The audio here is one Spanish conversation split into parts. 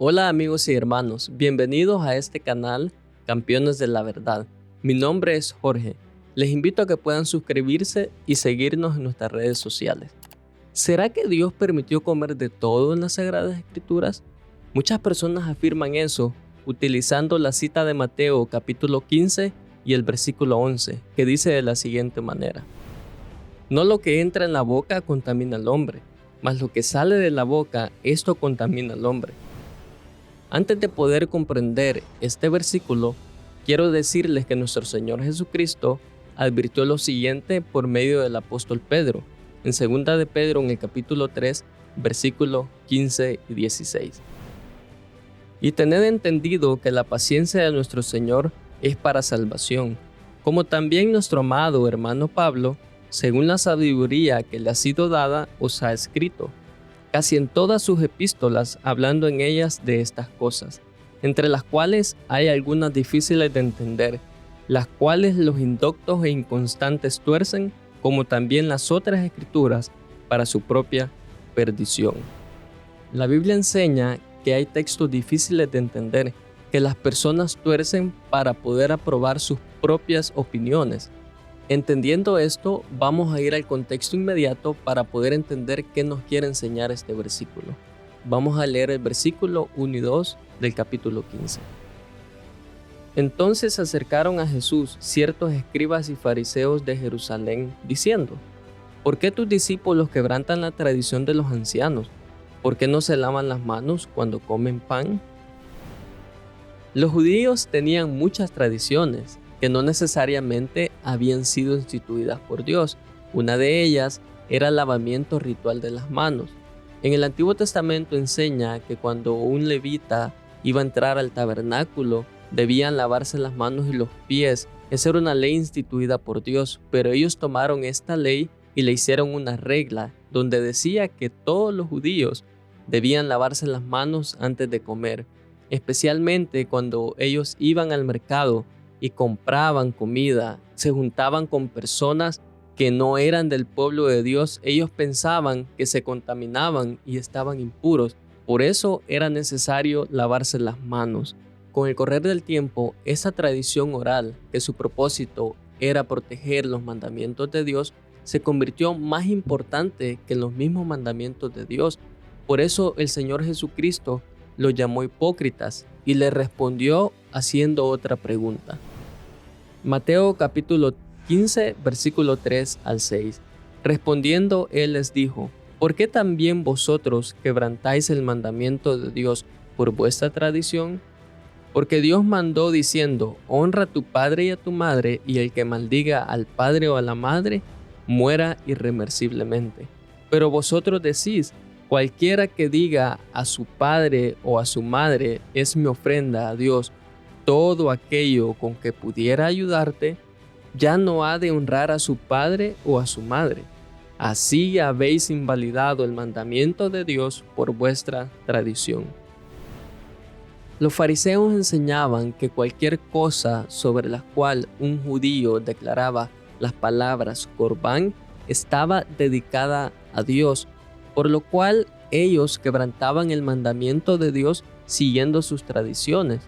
Hola amigos y hermanos, bienvenidos a este canal Campeones de la Verdad. Mi nombre es Jorge. Les invito a que puedan suscribirse y seguirnos en nuestras redes sociales. ¿Será que Dios permitió comer de todo en las Sagradas Escrituras? Muchas personas afirman eso utilizando la cita de Mateo capítulo 15 y el versículo 11, que dice de la siguiente manera: No lo que entra en la boca contamina al hombre, mas lo que sale de la boca, esto contamina al hombre. Antes de poder comprender este versículo, quiero decirles que nuestro Señor Jesucristo advirtió lo siguiente por medio del apóstol Pedro, en 2 de Pedro en el capítulo 3, versículos 15 y 16. Y tened entendido que la paciencia de nuestro Señor es para salvación, como también nuestro amado hermano Pablo, según la sabiduría que le ha sido dada, os ha escrito, casi en todas sus epístolas, hablando en ellas de estas cosas, entre las cuales hay algunas difíciles de entender, las cuales los indoctos e inconstantes tuercen, como también las otras escrituras, para su propia perdición. La Biblia enseña que hay textos difíciles de entender, que las personas tuercen para poder aprobar sus propias opiniones. Entendiendo esto, vamos a ir al contexto inmediato para poder entender qué nos quiere enseñar este versículo. Vamos a leer el versículo 1 y 2 del capítulo 15. Entonces se acercaron a Jesús ciertos escribas y fariseos de Jerusalén, diciendo: ¿Por qué tus discípulos quebrantan la tradición de los ancianos? ¿Por qué no se lavan las manos cuando comen pan? Los judíos tenían muchas tradiciones que no necesariamente habían sido instituidas por Dios. Una de ellas era el lavamiento ritual de las manos. En el Antiguo Testamento enseña que cuando un levita iba a entrar al tabernáculo, debían lavarse las manos y los pies. Esa era una ley instituida por Dios, pero ellos tomaron esta ley y le hicieron una regla donde decía que todos los judíos debían lavarse las manos antes de comer, especialmente cuando ellos iban al mercado y compraban comida, se juntaban con personas que no eran del pueblo de Dios. Ellos pensaban que se contaminaban y estaban impuros. Por eso era necesario lavarse las manos. Con el correr del tiempo, esa tradición oral, que su propósito era proteger los mandamientos de Dios, se convirtió más importante que los mismos mandamientos de Dios. Por eso el Señor Jesucristo los llamó hipócritas y le respondió haciendo otra pregunta. Mateo capítulo 15, versículo 3 al 6. Respondiendo, él les dijo: ¿Por qué también vosotros quebrantáis el mandamiento de Dios por vuestra tradición? Porque Dios mandó diciendo: honra a tu padre y a tu madre, y el que maldiga al padre o a la madre, muera irreversiblemente. Pero vosotros decís: cualquiera que diga a su padre o a su madre, es mi ofrenda a Dios, todo aquello con que pudiera ayudarte, ya no ha de honrar a su padre o a su madre. Así habéis invalidado el mandamiento de Dios por vuestra tradición. Los fariseos enseñaban que cualquier cosa sobre la cual un judío declaraba las palabras Corbán estaba dedicada a Dios, por lo cual ellos quebrantaban el mandamiento de Dios siguiendo sus tradiciones,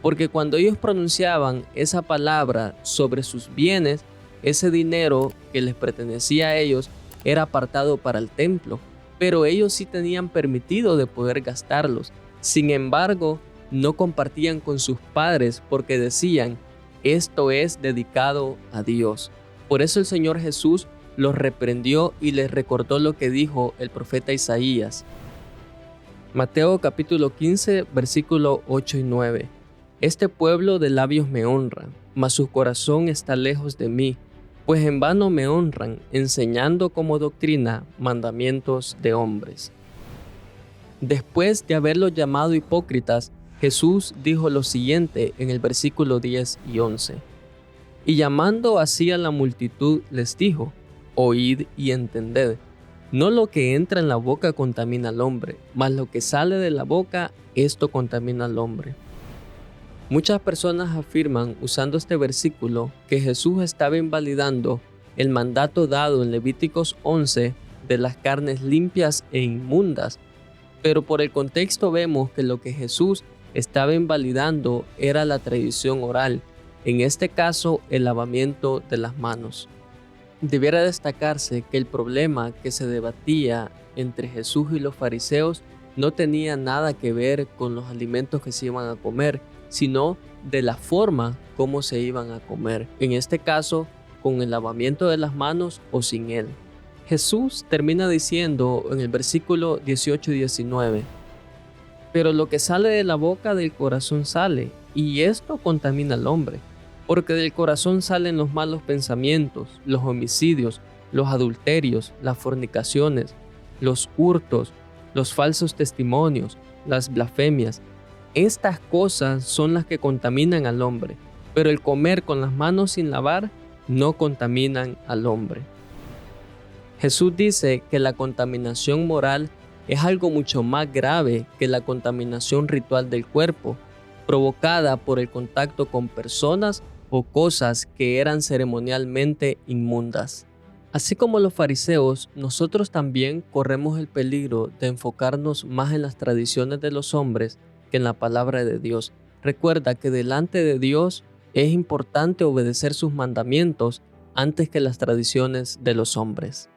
porque cuando ellos pronunciaban esa palabra sobre sus bienes, ese dinero que les pertenecía a ellos era apartado para el templo, pero ellos sí tenían permitido de poder gastarlos. Sin embargo, no compartían con sus padres porque decían: esto es dedicado a Dios. Por eso el Señor Jesús los reprendió y les recordó lo que dijo el profeta Isaías. Mateo capítulo 15, versículo 8 y 9. Este pueblo de labios me honra, mas su corazón está lejos de mí, pues en vano me honran, enseñando como doctrina mandamientos de hombres. Después de haberlos llamado hipócritas, Jesús dijo lo siguiente en el versículo 10 y 11. Y llamando así a la multitud les dijo: oíd y entended. No lo que entra en la boca contamina al hombre, mas lo que sale de la boca, esto contamina al hombre. Muchas personas afirman, usando este versículo, que Jesús estaba invalidando el mandato dado en Levíticos 11 de las carnes limpias e inmundas, Pero por el contexto vemos que lo que Jesús estaba invalidando era la tradición oral, en este caso el lavamiento de las manos. Debiera destacarse que el problema que se debatía entre Jesús y los fariseos no tenía nada que ver con los alimentos que se iban a comer, sino de la forma como se iban a comer. En este caso, con el lavamiento de las manos o sin él. Jesús termina diciendo en el versículo 18 y 19, pero lo que sale de la boca del corazón sale, y esto contamina al hombre, porque del corazón salen los malos pensamientos, los homicidios, los adulterios, las fornicaciones, los hurtos, los falsos testimonios, las blasfemias. Estas cosas son las que contaminan al hombre, pero el comer con las manos sin lavar no contaminan al hombre. Jesús dice que la contaminación moral es algo mucho más grave que la contaminación ritual del cuerpo, provocada por el contacto con personas o cosas que eran ceremonialmente inmundas. Así como los fariseos, nosotros también corremos el peligro de enfocarnos más en las tradiciones de los hombres que en la palabra de Dios. Recuerda que delante de Dios es importante obedecer sus mandamientos antes que las tradiciones de los hombres.